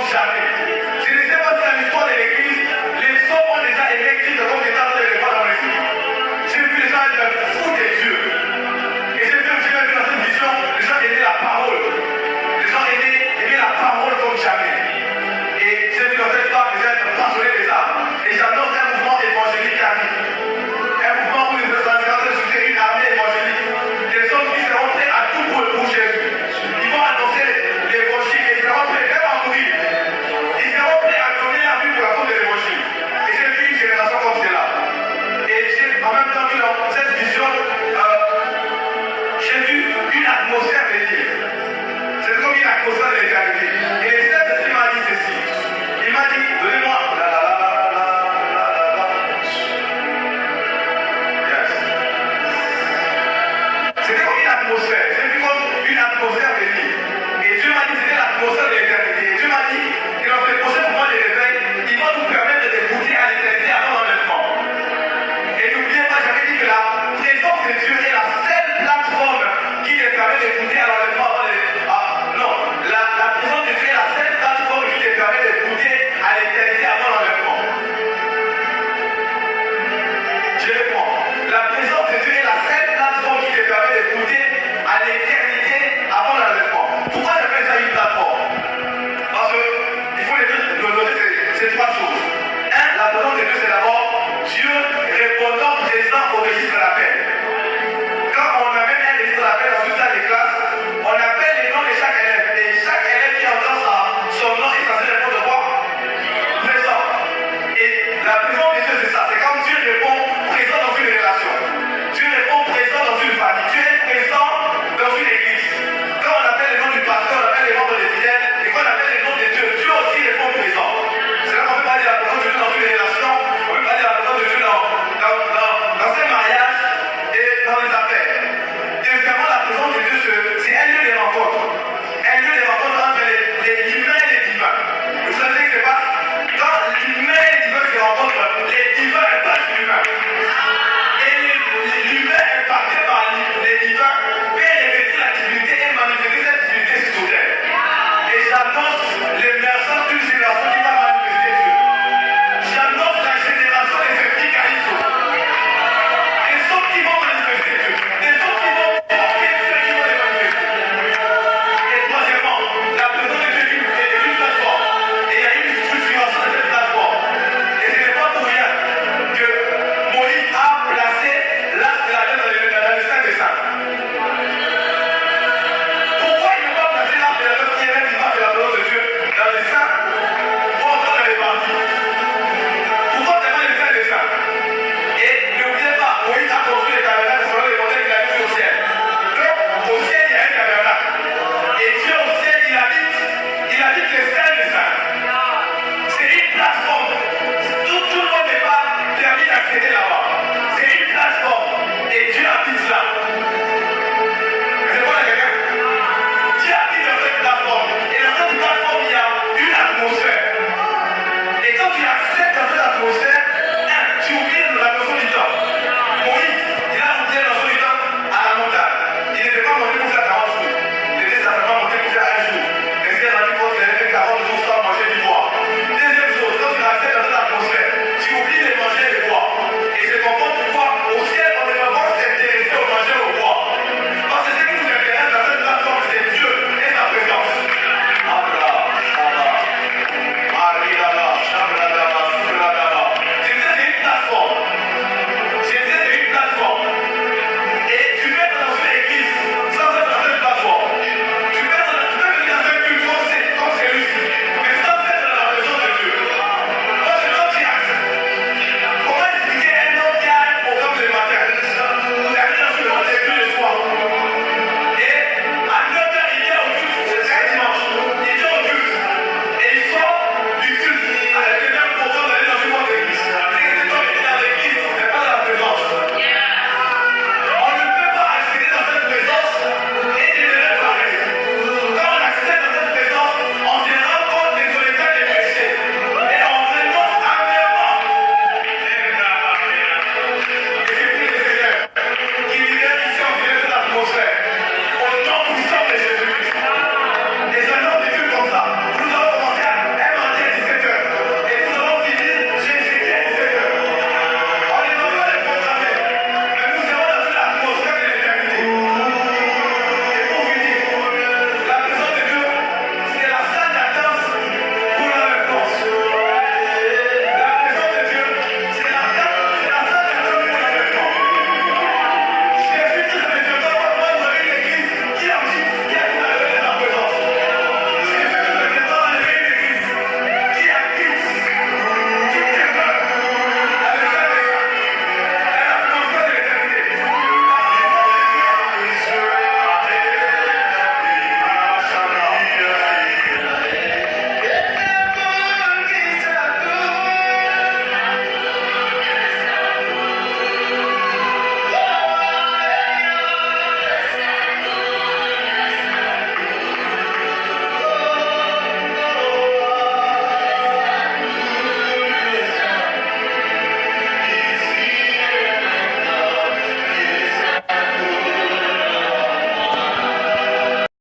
jamais. Je ne sais pas si dans l'histoire de l'église, les hommes ont déjà aimé Christ comme des temps de l'époque dans l'esprit. J'ai vu les gens être fous de Dieu. Et j'ai vu dans cette vision, les gens aimaient la parole. Les gens aimaient la parole comme jamais. Et j'ai vu dans cette femme les gens être passionnés de ça. Et j'annonce un mouvement évangélique qui arrive. Un mouvement où ils vont ajouter une armée évangélique. Des hommes qui seront prêts à tout pour Jésus. Ils vont annoncer l'évangile et ils seront prêts même à mourir. Ils seront prêts à donner la vie pour la cause de l'évangile. Et j'ai vu une génération comme cela. Et j'ai en même temps vu dans cette vision, j'ai vu une atmosphère venir. C'est comme une atmosphère de l'éternité. Et le Saint-Esprit m'a dit ceci. Il m'a dit, donnez-moi C'était comme une atmosphère. J'ai vu comme une atmosphère venir. Et Dieu m'a dit c'était l'atmosphère de l'éternité. Et Dieu m'a dit que dans ce prochain moment de réveil, il va nous permettre de goûter à l'éternité avant l'enlèvement. Et n'oubliez pas, j'avais dit que la présence de Dieu est la seule plateforme qui te permet de goûter à l'enlèvement avant non, la présence de Dieu est la seule plateforme qui te permet de goûter à l'éternité avant l'enlèvement. Je réponds. La présence de Dieu est la seule plateforme qui te permet de goûter à l'éternité avant l'enlèvement. Pourquoi j'appelle ça une plateforme? Parce qu'il faut noter ces trois choses. Un, la présence de Dieu, c'est d'abord Dieu répondant présent au registre de l'appel.